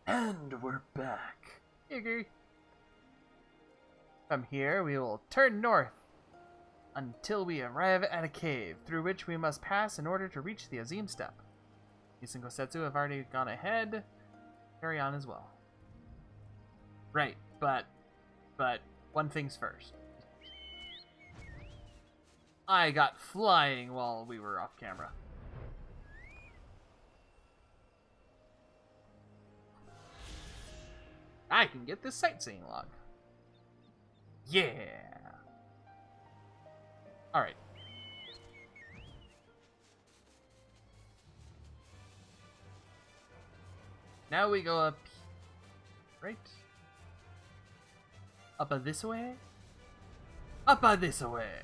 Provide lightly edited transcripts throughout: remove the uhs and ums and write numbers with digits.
And we're back. Iggy. From here, we will turn north until we arrive at a cave, through which we must pass in order to reach the Azim Steppe. Ys and Gosetsu have already gone ahead. Carry on as well. Right, but one thing's first. I got flying while we were off camera. I can get this sightseeing log. Yeah. Alright. Now we go up. Right? Up a this way? Up a this way!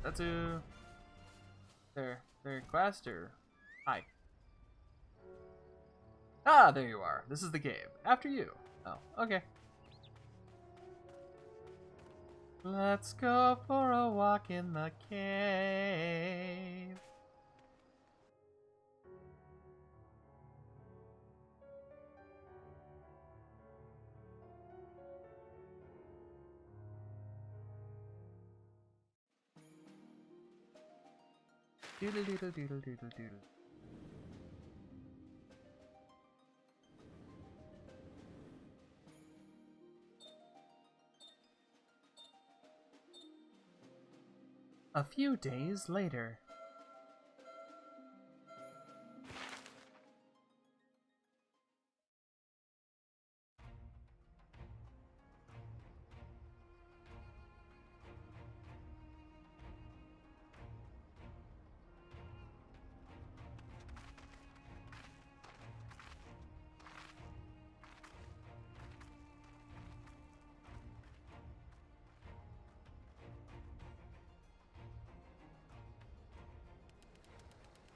That's their quest, or hi. Ah, there you are. This is the cave. After you. Oh, okay. Let's go for a walk in the cave. Doodle doodle doodle doodle doodle. A few days later.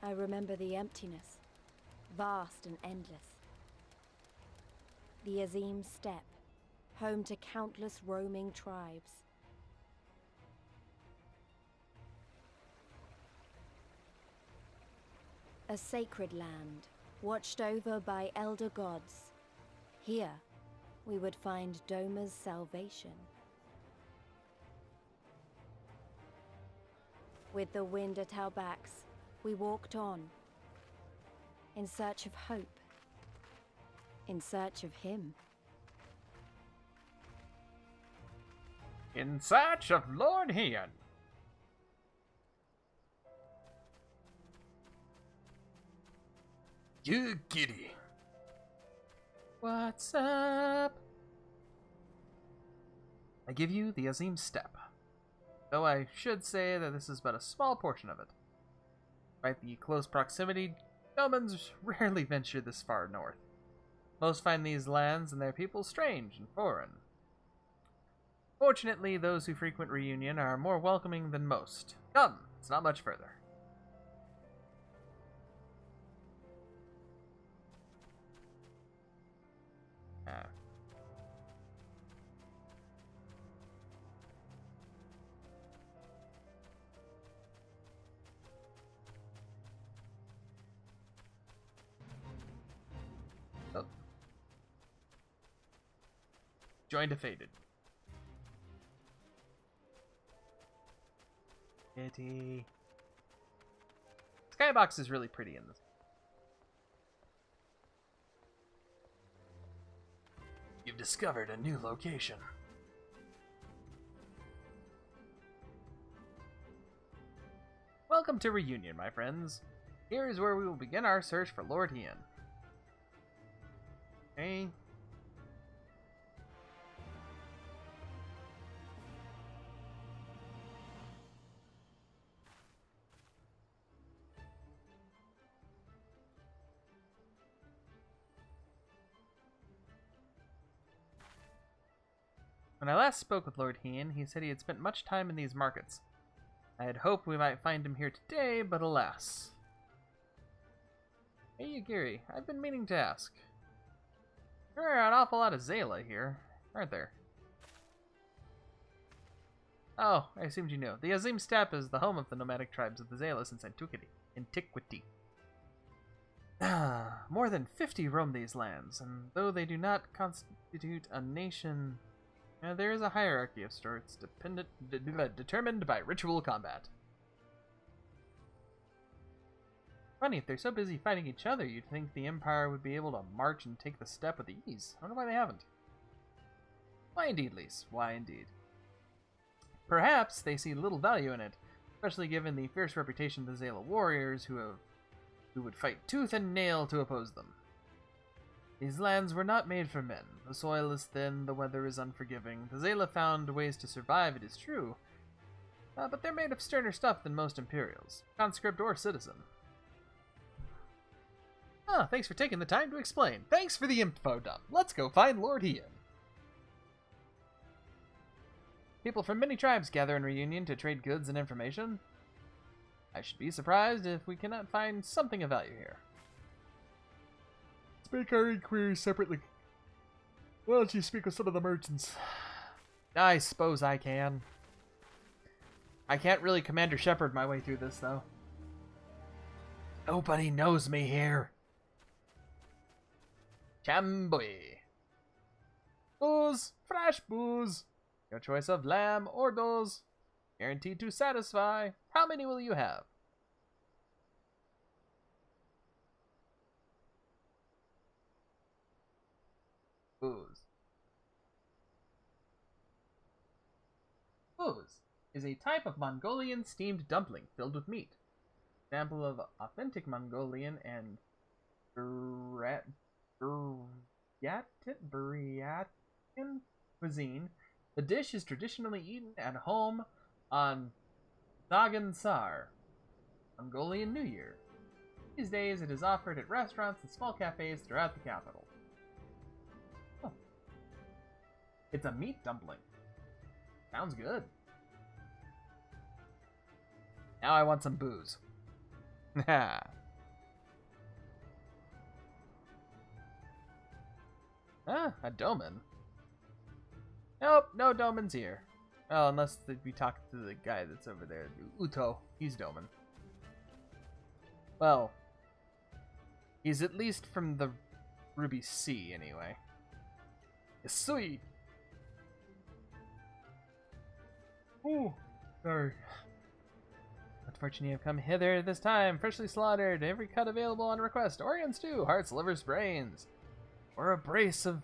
I remember the emptiness, vast and endless. The Azim Steppe, home to countless roaming tribes. A sacred land, watched over by elder gods. Here, we would find Doma's salvation. With the wind at our backs, we walked on, in search of hope, in search of him. In search of Lord Hydaelyn. You giddy. What's up? I give you the Azim Steppe, though I should say that this is but a small portion of it. Despite the close proximity, Domans rarely venture this far north. Most find these lands and their people strange and foreign. Fortunately, those who frequent Reunion are more welcoming than most. Come, it's not much further. Oh. Join defeated. Kitty. Skybox is really pretty in this. You've discovered a new location. Welcome to Reunion, my friends. Here is where we will begin our search for Lord Hydaelyn. Okay. When I last spoke with Lord Hydaelyn, he said he had spent much time in these markets. I had hoped we might find him here today, but alas. Hey, Yagiri, I've been meaning to ask. There are an awful lot of Zayla here, aren't there? Oh, I assumed you knew. The Azim Steppe is the home of the nomadic tribes of the Zayla since antiquity. More than 50 roam these lands, and though they do not constitute a nation, there is a hierarchy of sorts determined by ritual combat. Funny, if they're so busy fighting each other, you'd think the Empire would be able to march and take the step with ease. I wonder why they haven't. Why indeed, Lise? Why indeed? Perhaps they see little value in it, especially given the fierce reputation of the Zala warriors who would fight tooth and nail to oppose them. These lands were not made for men. The soil is thin, the weather is unforgiving. The Zala found ways to survive, it is true, but they're made of sterner stuff than most Imperials, conscript or citizen. Thanks for taking the time to explain. Thanks for the info dump. Let's go find Lord Hien. People from many tribes gather in reunion to trade goods and information. I should be surprised if we cannot find something of value here. Let's make our inquiries separately. Why don't you speak with some of the merchants? I suppose I can. I can't really Commander Shepard my way through this, though. Nobody knows me here. Chamboy. Booze. Fresh booze. Your choice of lamb or does. Guaranteed to satisfy. How many will you have? Booze. Booze is a type of Mongolian steamed dumpling filled with meat. Example of authentic Mongolian and Buryatin cuisine. The dish is traditionally eaten at home on Zagan Sar, Mongolian New Year. These days it is offered at restaurants and small cafes throughout the capital. Oh. It's a meat dumpling. Sounds good. Now I want some booze. A doman. Nope, no domans here. Well, unless we talk to the guy that's over there. Uto, he's doman. Well, he's at least from the Ruby Sea, anyway. Sweet. Oh, sorry. Unfortunately, you have come hither this time, freshly slaughtered, every cut available on request. Orion stew, hearts, livers, brains, or a brace of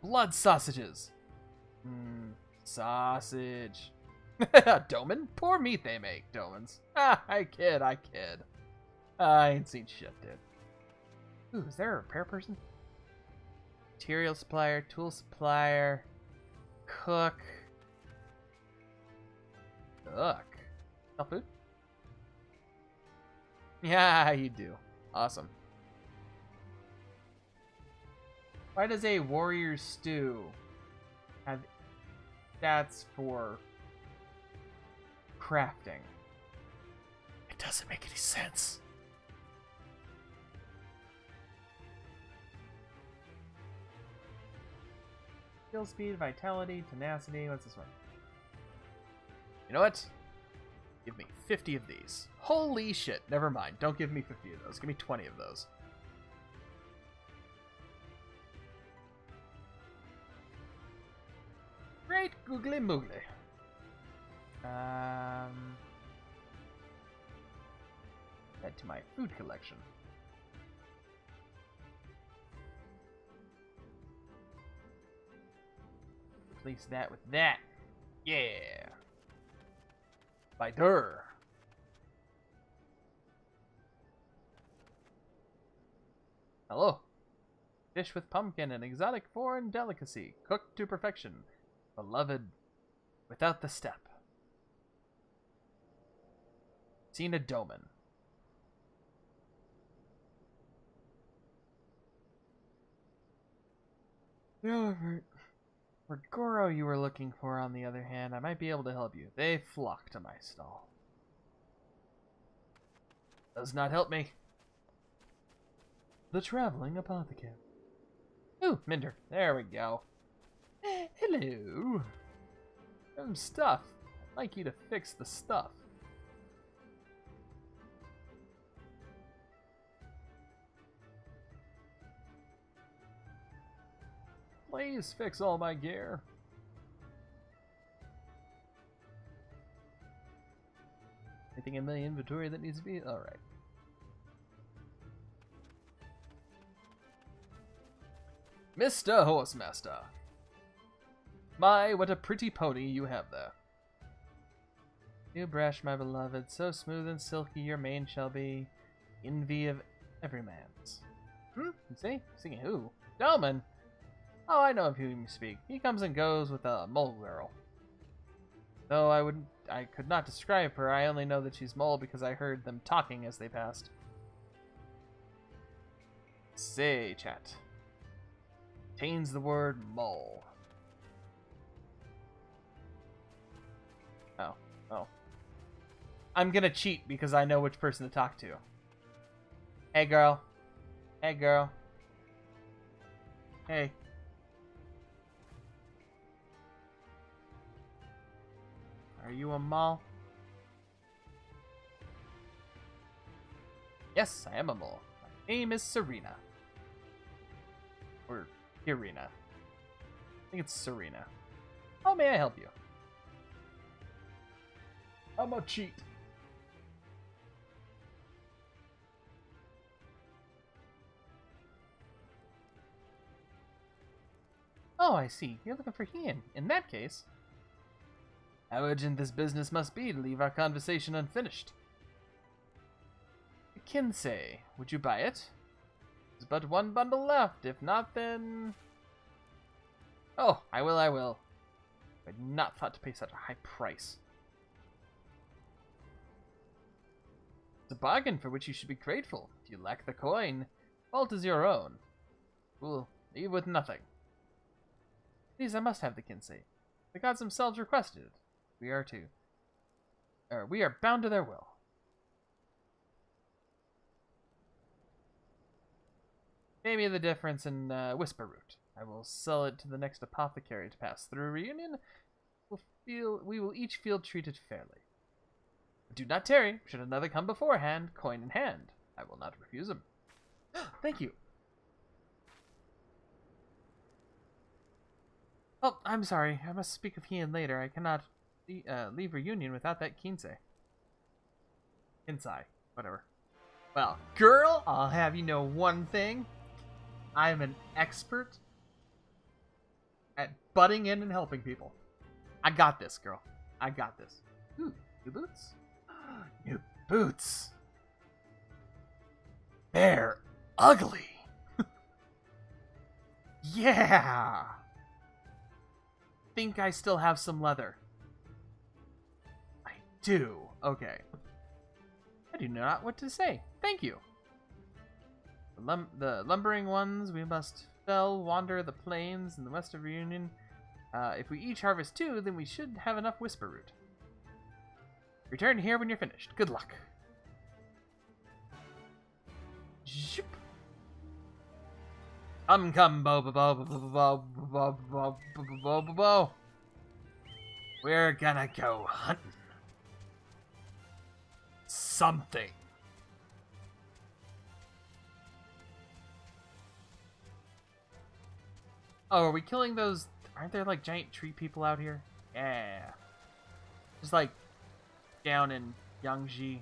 blood sausages. Sausage. Doman? Poor meat they make, Domans. I kid. I ain't seen shit, dude. Ooh, is there a repair person? Material supplier, tool supplier, cook. Sell food? Yeah, you do. Awesome. Why does a warrior stew have stats for crafting? It doesn't make any sense. Skill speed, vitality, tenacity. What's this one? You know what? Give me 50 of these. Holy shit. Never mind. Don't give me 50 of those. Give me 20 of those. Great googly moogly. Add to my food collection. Replace that with that. Yeah. By der. Hello. Dish with pumpkin, an exotic foreign delicacy, cooked to perfection. Beloved, without the step. Seen a doman. For Goro you were looking for, on the other hand, I might be able to help you. They flock to my stall. Does not help me. The traveling apothecary. Ooh, Minder. There we go. Hello. Some stuff. I'd like you to fix the stuff. Please fix all my gear. Anything in my inventory that needs to be? Alright. Mr. Horsemaster. My, what a pretty pony you have there. You brush, my beloved, so smooth and silky your mane shall be, envy of every man's. See? Singing who? Delman! Oh, I know of whom you speak. He comes and goes with a mole girl. Though I could not describe her, I only know that she's mole because I heard them talking as they passed. Say, chat. Contains the word mole. Oh. I'm gonna cheat because I know which person to talk to. Hey, girl. Hey, girl. Hey. Are you a mole? Yes, I am a mole. My name is Serena. Or Irina. I think it's Serena. How may I help you? I'm a cheat. Oh, I see. You're looking for Hydaelyn. In that case, how urgent this business must be to leave our conversation unfinished. Kinsey, would you buy it? There's but one bundle left. If not, then... Oh, I will. I had not thought to pay such a high price. It's a bargain for which you should be grateful. If you lack the coin, fault is your own. We'll leave with nothing. Please, I must have the Kinsey. The gods themselves requested it. We are bound to their will. Pay me the difference in Whisper Root. I will sell it to the next apothecary to pass through reunion. We will each feel treated fairly. But do not tarry. Should another come beforehand, coin in hand, I will not refuse him. Thank you. Oh, I'm sorry. I must speak of Hydaelyn later. I cannot leave reunion without that Kinsey. Kinsey. Whatever. Well, girl, I'll have you know one thing. I'm an expert at butting in and helping people. I got this, girl. I got this. Ooh, new boots? New boots. They're ugly. Yeah. Think I still have some leather. I do. Okay. I do not know what to say. Thank you. The lumbering ones we must fell, wander the plains in the west of Reunion. If we each harvest 2, then we should have enough Whisper Root. Return here when you're finished. Good luck. Zoop. Come, bo. We're gonna go hunting. Something. Oh, are we killing those? Aren't there like giant tree people out here? Yeah. Just like down in Yangshi,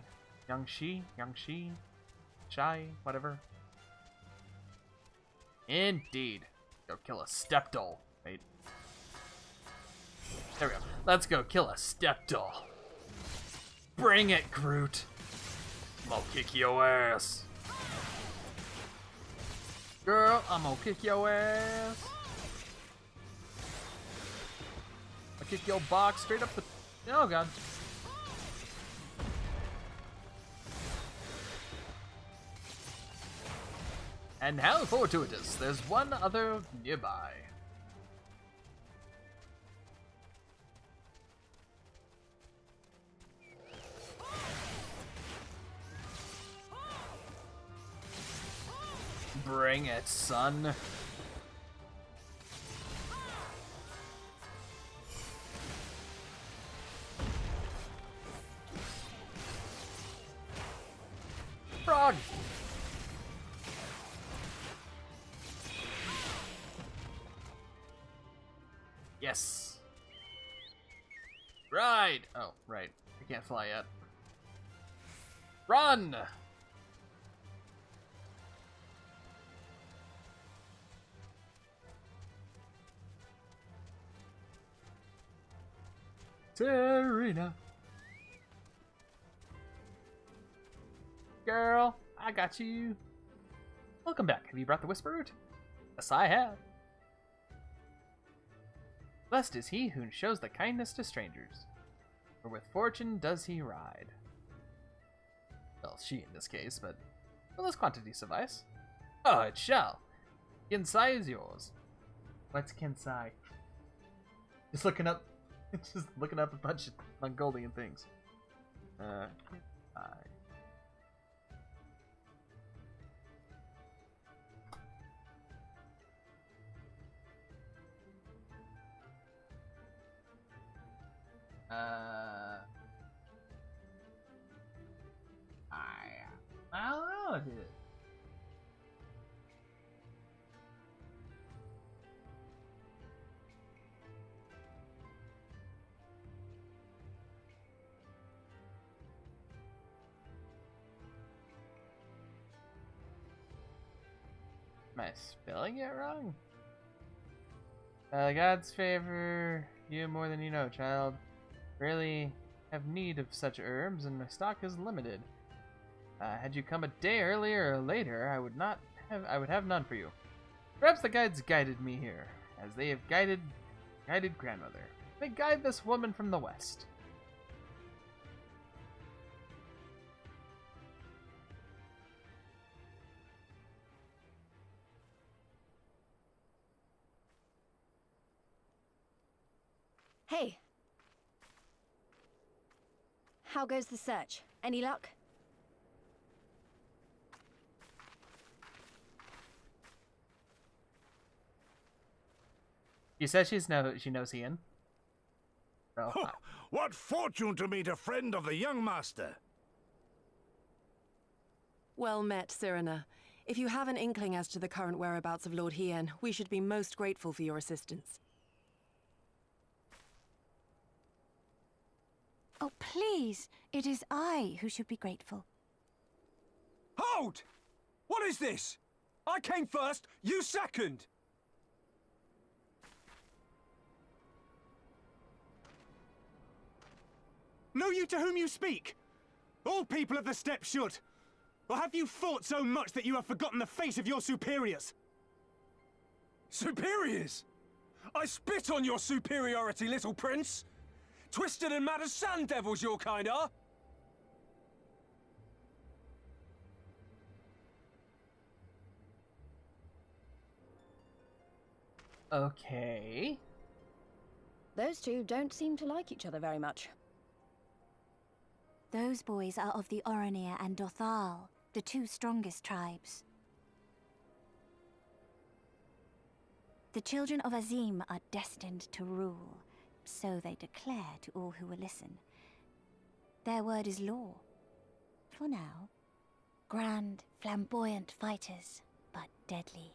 Shai, whatever. Indeed. Go kill a stepdoll. Wait. There we go. Let's go kill a stepdoll. Bring it, Groot. I'll kick your ass. Girl, I'm gonna kick your ass. I'll kick your box straight up the... Oh, God. And how fortuitous, there's one other nearby. Bring it, son. Frog! Yes. Ride. Oh, right. I can't fly yet. Run. Serena. Girl, I got you. Welcome back. Have you brought the Whisper Root? Yes, I have. Blessed is he who shows the kindness to strangers, for with fortune does he ride. Well, she in this case, but will this quantity suffice? Oh, it shall. Kinsai is yours. What's Kinsai? Just looking up a bunch of Mongolian things. Kinsai. I don't know, dude. Am I spelling it wrong? God's favor you more than you know, child. Really have need of such herbs, and my stock is limited. Had you come a day earlier or later, I would have none for you. Perhaps the guides guided me here, as they have guided grandmother. They guide this woman from the west. Hey. How goes the search? Any luck? She says she knows Ian. So, What fortune to meet a friend of the young master! Well met, Serena. If you have an inkling as to the current whereabouts of Lord Hien, we should be most grateful for your assistance. Oh, please! It is I who should be grateful. Hold! What is this? I came first, you second! Know you to whom you speak? All people of the steppe should. Or have you fought so much that you have forgotten the face of your superiors? Superiors? I spit on your superiority, little prince! Twisted and mad as sand devils your kind are! okay. Those two don't seem to like each other very much. Those boys are of the Oranir and Dothal, the two strongest tribes. The children of Azim are destined to rule, so they declare to all who will listen. Their word is law. For now. Grand, flamboyant fighters, but deadly,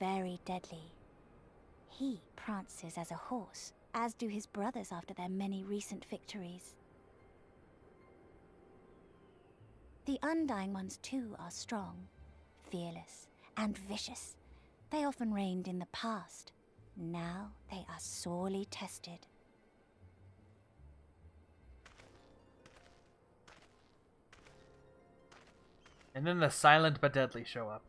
very deadly. He prances as a horse, as do his brothers after their many recent victories. The Undying ones too are strong, fearless, and vicious. They often reigned in the past. Now they are sorely tested. And then the silent but deadly show up.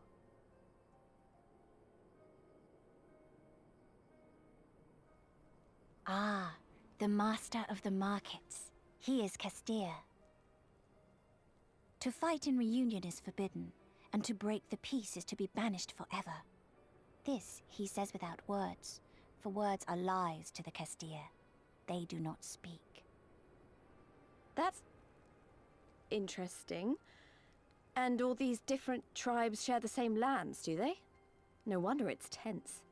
Ah, the master of the markets. He is Castir. To fight in reunion is forbidden, and to break the peace is to be banished forever. This he says without words, for words are lies to the Castir. They do not speak. That's interesting. And all these different tribes share the same lands, do they? No wonder it's tense.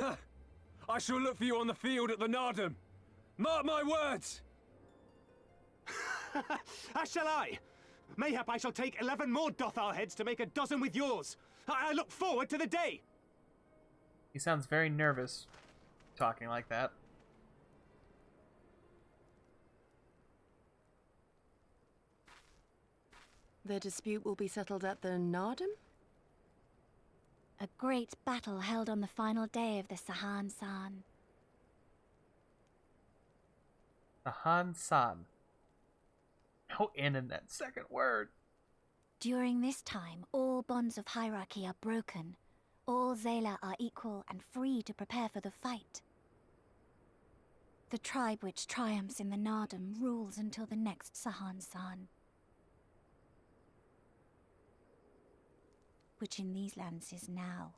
Ha! I shall look for you on the field at the Nardum. Mark my words! As shall I. Mayhap I shall take 11 more Dothar heads to make a dozen with yours. I look forward to the day. He sounds very nervous talking like that. The dispute will be settled at the Nardum? A great battle held on the final day of the Sahan San. Sahan San. No N in that second word. During this time, all bonds of hierarchy are broken. All Zayla are equal and free to prepare for the fight. The tribe which triumphs in the Nardum rules until the next Sahan San, which in these lands is now.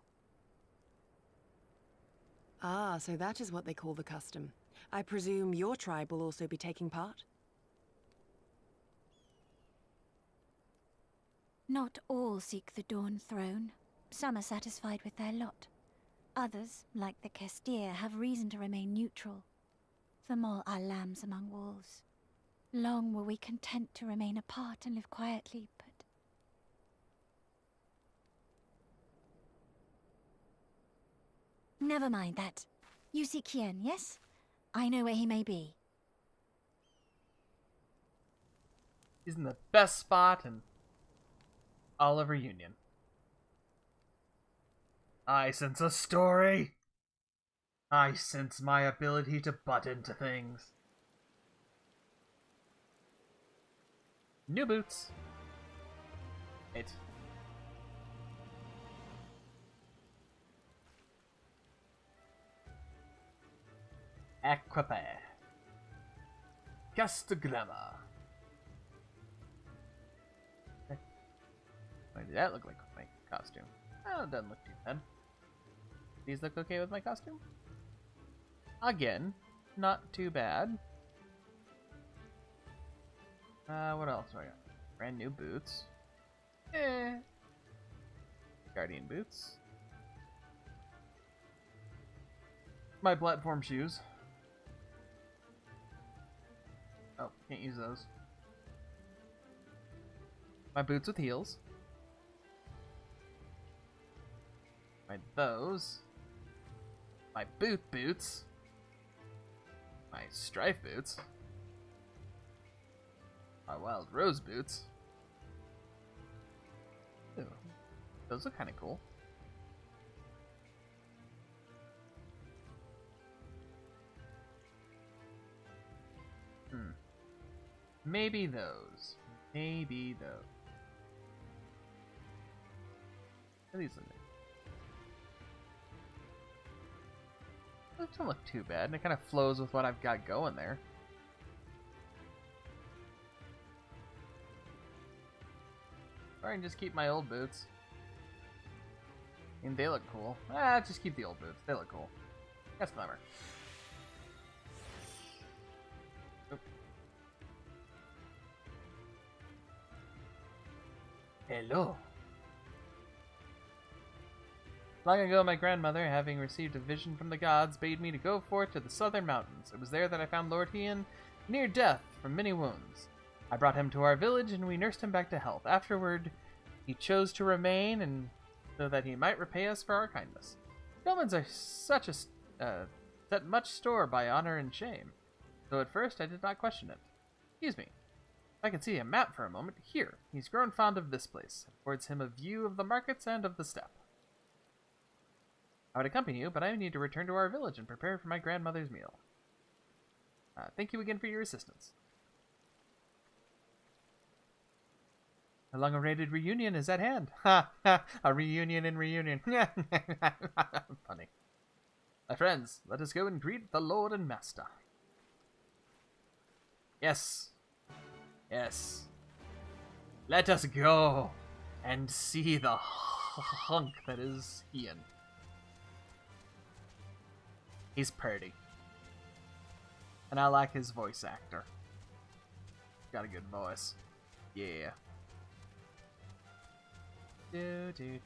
Ah, so that is what they call the custom. I presume your tribe will also be taking part? Not all seek the Dawn Throne. Some are satisfied with their lot. Others, like the Kestir, have reason to remain neutral. Them all are lambs among wolves. Long were we content to remain apart and live quietly, but... Never mind that. You seek Hien, yes? I know where he may be. He's in the best spot in all of Reunion. I sense a story. I sense my ability to butt into things. New boots. Wait. Equipe. Castagramma. Wait, did that look like my costume? Oh, it doesn't look too bad. These look okay with my costume? Again, not too bad. What else do I got? Brand new boots. Guardian boots. My platform shoes. Oh, can't use those. My boots with heels. My those. My boots. My strife boots. My wild rose boots. Ooh, those look kind of cool. Maybe those. Maybe those. What are these looking? Those don't look too bad, and it kind of flows with what I've got going there. Or I can just keep my old boots. I mean, they look cool. Just keep the old boots. They look cool. That's clever. Oop. Hello. Long ago, my grandmother, having received a vision from the gods, bade me to go forth to the southern mountains. It was there that I found Lord Hien, near death from many wounds. I brought him to our village, and we nursed him back to health. Afterward, he chose to remain, and so that he might repay us for our kindness. Romans are set much store by honor and shame, though at first I did not question it. Excuse me. If I can see a map for a moment, here. He's grown fond of this place. It affords him a view of the markets and of the steppe. I would accompany you, but I need to return to our village and prepare for my grandmother's meal. Thank you again for your assistance. A long-awaited reunion is at hand. Ha ha! A reunion in reunion. Funny. My friends, let us go and greet the Lord and Master. Yes. Yes. Let us go and see the hunk that is Hien. He's pretty. And I like his voice actor. Got a good voice. Yeah. Do do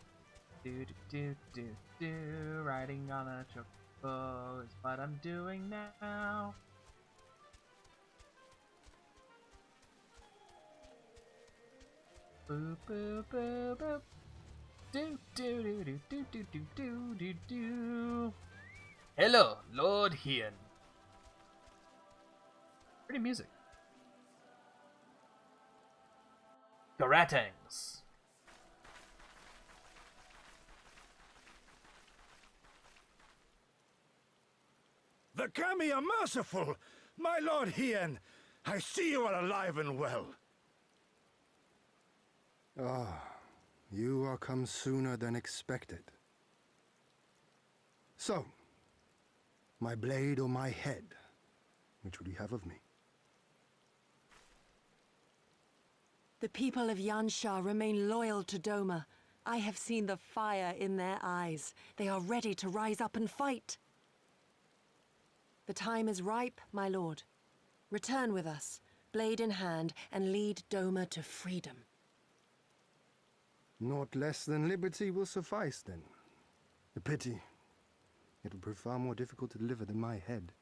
do do do do. Riding on a chocobo is what I'm doing now. Boop, boop, boop, boop. Do, do, do, do, do, do, do, do, do, do. Hello, Lord Hydaelyn. Pretty music. Garatangs. The Kami are merciful! My Lord Hydaelyn, I see you are alive and well. Ah, you are come sooner than expected. So, my blade or my head? Which would you have of me? The people of Yansha remain loyal to Doma. I have seen the fire in their eyes. They are ready to rise up and fight. The time is ripe, my lord. Return with us, blade in hand, and lead Doma to freedom. Naught less than liberty will suffice, then. A pity. It will prove far more difficult to deliver than my head.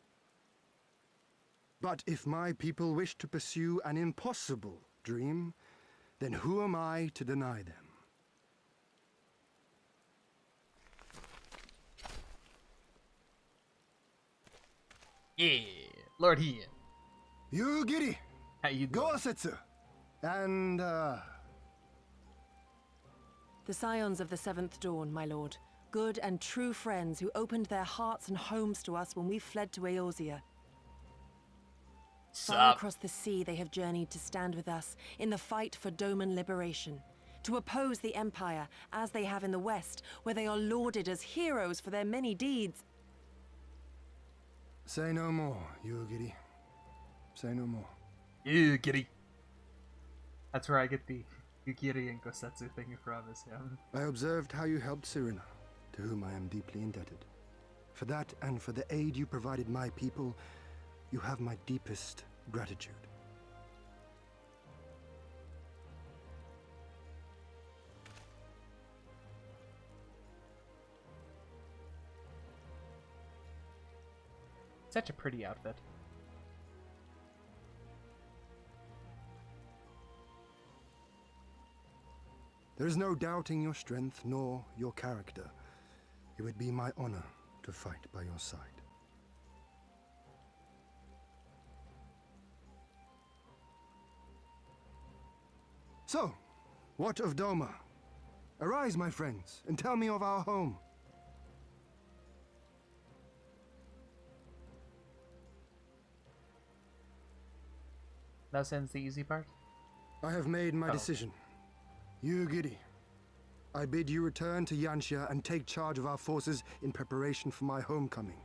But if my people wish to pursue an impossible dream, then who am I to deny them? Yeah, Lord Hydaelyn. You giddy! How you doing? Gosetsu! And, The scions of the Seventh Dawn, my lord. Good and true friends who opened their hearts and homes to us when we fled to Eorzea. Far across the sea they have journeyed to stand with us in the fight for Doman liberation. To oppose the Empire, as they have in the West, where they are lauded as heroes for their many deeds. say no more, Yugiri. Say no more. Yugiri. That's where I get the Yugiri and Gosetsu thing from, is him. I observed how you helped Serena, to whom I am deeply indebted. For that and for the aid you provided my people, you have my deepest gratitude. Such a pretty outfit. There is no doubting your strength nor your character. It would be my honor to fight by your side. So, what of Doma? Arise, my friends, and tell me of our home. Now sends the easy part. I have made my decision. Yugiri, I bid you return to Yansha and take charge of our forces in preparation for my homecoming.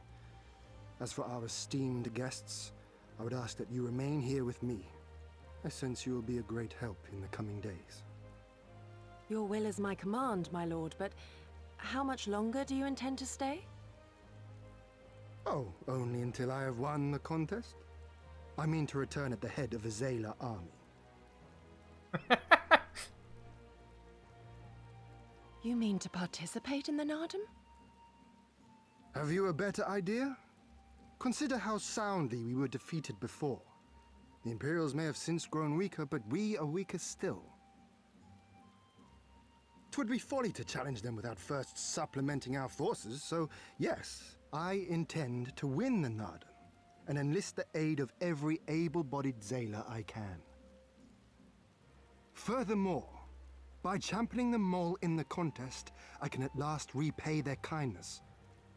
As for our esteemed guests, I would ask that you remain here with me. I sense you will be a great help in the coming days. Your will is my command, my lord, but how much longer do you intend to stay? Oh, only until I have won the contest? I mean to return at the head of a Zayla army. You mean to participate in the Nardum? Have you a better idea? Consider how soundly we were defeated before. The Imperials may have since grown weaker, but we are weaker still. 'Twould be folly to challenge them without first supplementing our forces, so yes, I intend to win the Nardum and enlist the aid of every able-bodied Zayla I can. Furthermore, by championing the mole in the contest, I can at last repay their kindness.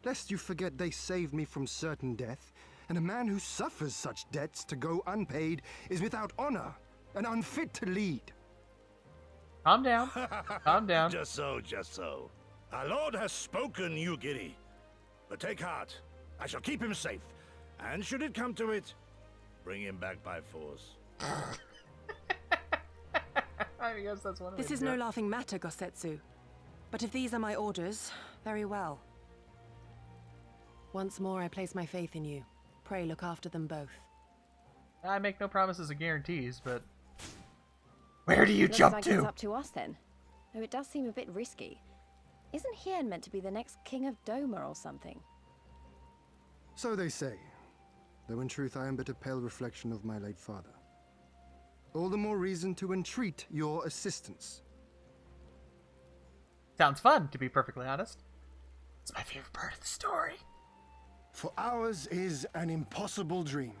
Lest you forget they saved me from certain death, and a man who suffers such debts to go unpaid is without honor and unfit to lead. Calm down. Calm down. Just so, just so. Our lord has spoken, Yugiri. But take heart. I shall keep him safe. And should it come to it, bring him back by force. I guess that's one of This is no laughing matter, Gosetsu. But if these are my orders, very well. Once more I place my faith in you. Pray look after them both. I make no promises or guarantees, but where do you Looks jump like to? it's up to us then. Though it does seem a bit risky. Isn't Hydaelyn meant to be the next king of Doma or something? So they say, though in truth I am but a pale reflection of my late father. all the more reason to entreat your assistance. Sounds fun, to be perfectly honest. It's my favorite part of the story. For ours is an impossible dream.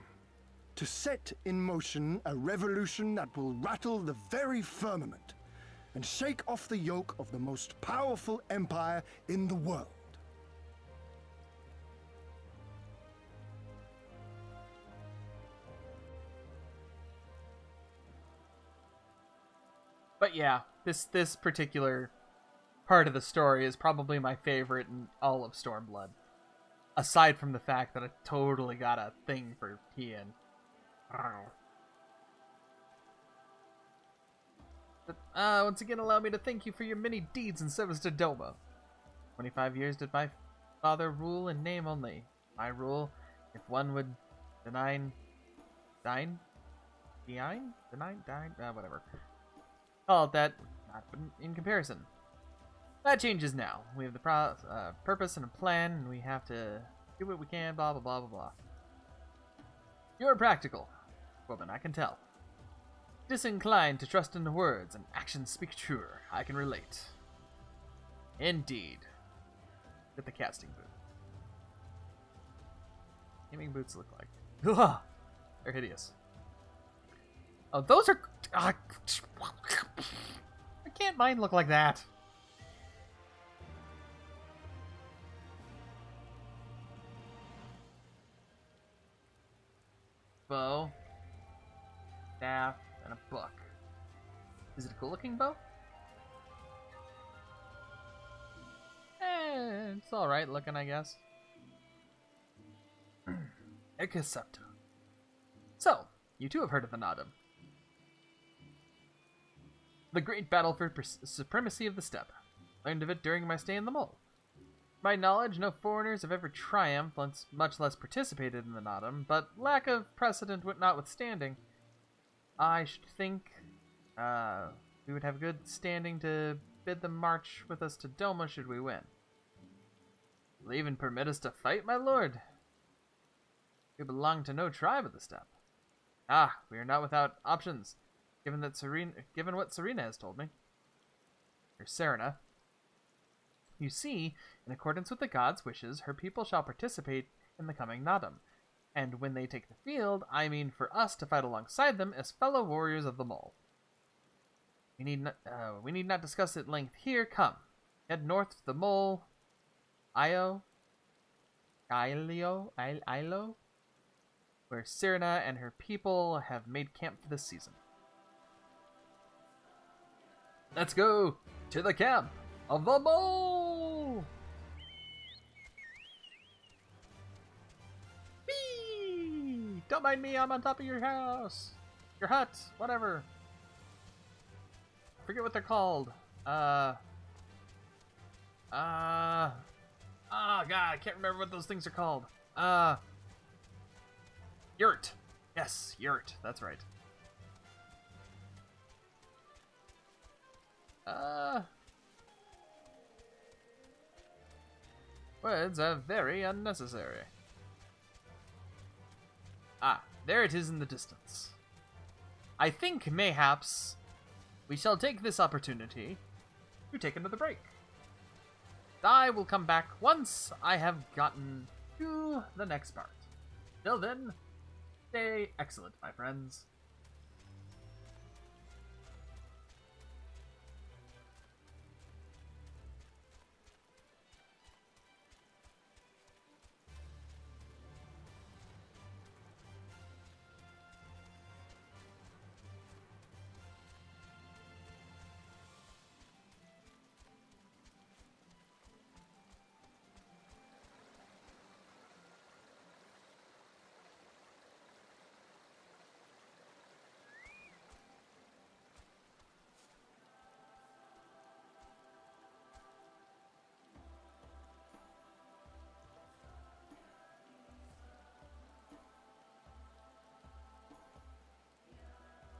To set in motion a revolution that will rattle the very firmament and shake off the yoke of the most powerful empire in the world. But yeah, this particular part of the story is probably my favorite in all of Stormblood. Aside from the fact that I totally got a thing for Kian. But, once again, allow me to thank you for your many deeds in service to Doma. 25 years did my father rule in name only. My rule, if one would dine, whatever. Call it that, not in comparison. That changes now. We have the purpose and a plan, and we have to do what we can, blah, blah, blah, blah, blah. You're practical, woman, I can tell. Disinclined to trust in the words, and actions speak truer. I can relate. Indeed. Get the casting boot. Gaming boots look like. Ugh, they're hideous. Oh, those are. I can't mine look like that. Bow, staff, and a book. Is it a cool looking bow? It's alright looking, I guess. Ekasepta. So, you too have heard of the Nadam. The great battle for supremacy of the steppe. Learned of it during my stay in the mole. To my knowledge, no foreigners have ever triumphed, much less participated in the Nadam, but lack of precedent notwithstanding, I should think we would have good standing to bid them march with us to Doma should we win. Will they even permit us to fight, my lord? We belong to no tribe of the steppe. Ah, we are not without options, given what Serena has told me. Or Serena. You see, in accordance with the god's wishes, her people shall participate in the coming Nadam, and when they take the field, I mean for us to fight alongside them as fellow warriors of the mole. We need not discuss at length here. Come, head north to the mole, Ilo, where Serena and her people have made camp for this season. Let's go to the camp of the mole! Whee! Don't mind me, I'm on top of your house. Your hut, whatever. I forget what they're called. Oh god, I can't remember what those things are called. Yurt. Yes, yurt, that's right. Words are very unnecessary. Ah, there it is in the distance. I think, mayhaps, we shall take this opportunity to take another break. I will come back once I have gotten to the next part. Till then, stay excellent, my friends.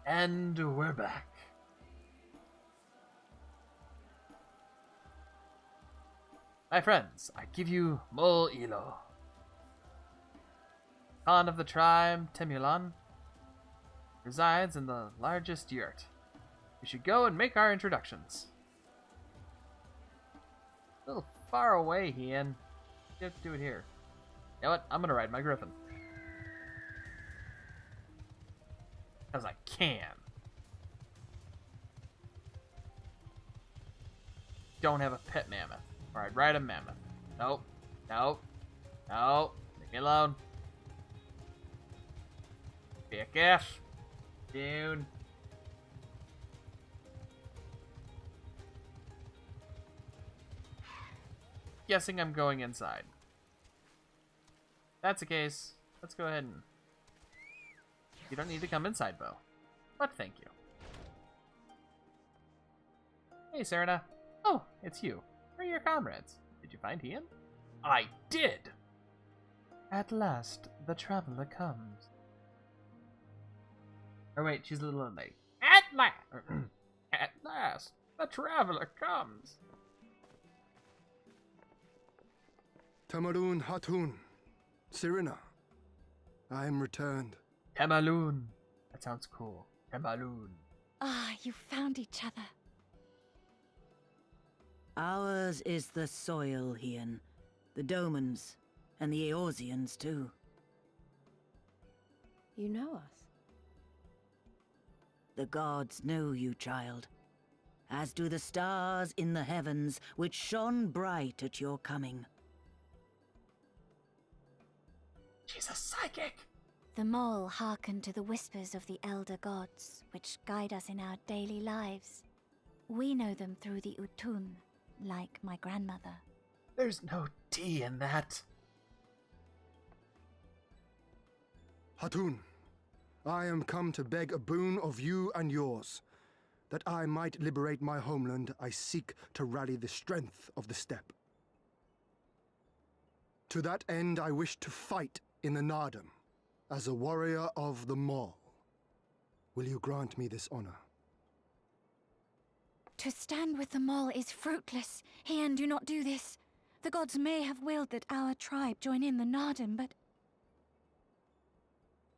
And we're back. My friends, I give you Mol Ilo, Khan of the tribe Temulan. resides in the largest yurt. We should go and make our introductions. A little far away, Ian. You have to do it here. You know what? I'm gonna ride my griffin. Because I can. Don't have a pet mammoth. Or I'd ride a mammoth. Nope. Nope. Nope. Leave me alone. Pick F. Dude. Guessing I'm going inside. If that's the case, let's go ahead and... You don't need to come inside, Bo. But thank you. Hey, Serena. Oh, it's you. Where are your comrades? Did you find Ian? I did! At last, the traveler comes. Or wait, she's a little late. At last! At last, the traveler comes. Tamarun Hatun, Serena, I am returned. Temaloon. That sounds cool. Temaloon. Ah, you found each other. Ours is the soil, Ian. The Domans, and the Eorzeans too. You know us? The gods know you, child. As do the stars in the heavens, which shone bright at your coming. She's a psychic! The mole hearkened to the whispers of the elder gods, which guide us in our daily lives. We know them through the Utun, like my grandmother. There's no D in that. Hatun, I am come to beg a boon of you and yours. That I might liberate my homeland, I seek to rally the strength of the steppe. To that end, I wish to fight in the Nardum, as a warrior of the Maul. Will you grant me this honor? To stand with the mole is fruitless. Ian, do not do this. The gods may have willed that our tribe join in the Nardum, but...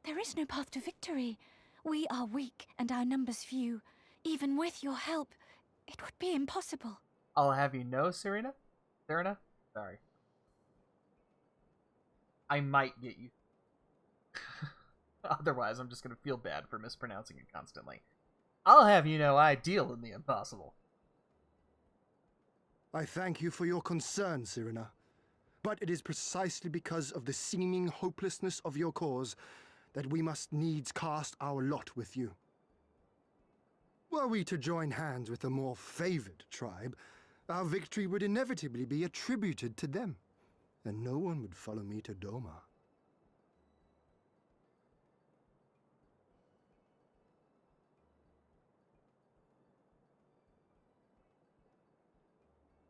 there is no path to victory. We are weak and our numbers few. Even with your help, it would be impossible. I'll have you know, Serena? Sorry. I might get you. Otherwise, I'm just going to feel bad for mispronouncing it constantly. I'll have you know I deal in the impossible. I thank you for your concern, Serena. But it is precisely because of the seeming hopelessness of your cause that we must needs cast our lot with you. Were we to join hands with a more favored tribe, our victory would inevitably be attributed to them, and no one would follow me to Doma.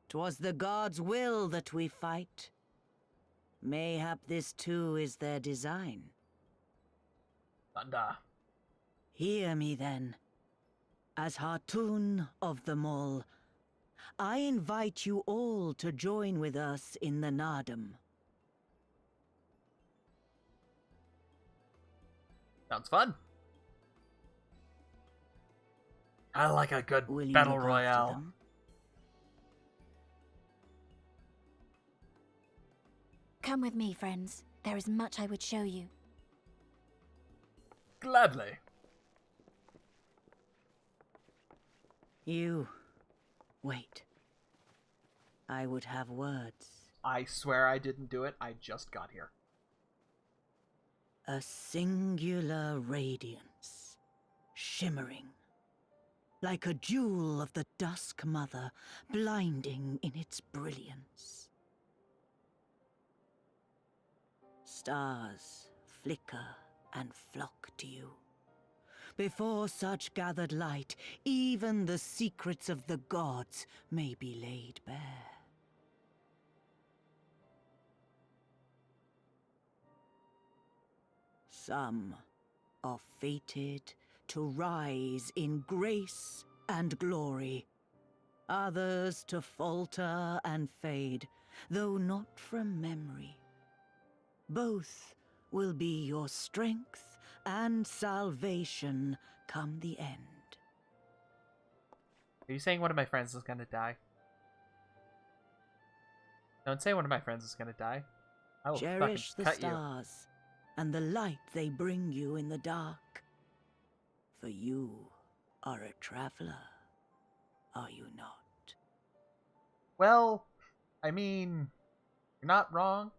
"'Twas the gods' will that we fight. Mayhap this too is their design. Thunder. Hear me then. As Hatun of the Mole, I invite you all to join with us in the Nardum. Sounds fun. I like a good Will you battle look after royale. them? Come with me, friends. There is much I would show you. Gladly. You... wait. I would have words. I swear I didn't do it. I just got here. A singular radiance, shimmering, like a jewel of the Dusk Mother, blinding in its brilliance. Stars flicker and flock to you. Before such gathered light, even the secrets of the gods may be laid bare. Some are fated to rise in grace and glory, others to falter and fade, though not from memory. Both will be your strength and salvation come the end. Are you saying one of my friends is gonna die? Don't say one of my friends is gonna die. I will Cherish fucking the cut you. stars and the light they bring you in the dark. For you are a traveler, are you not? Well, I mean, you're not wrong.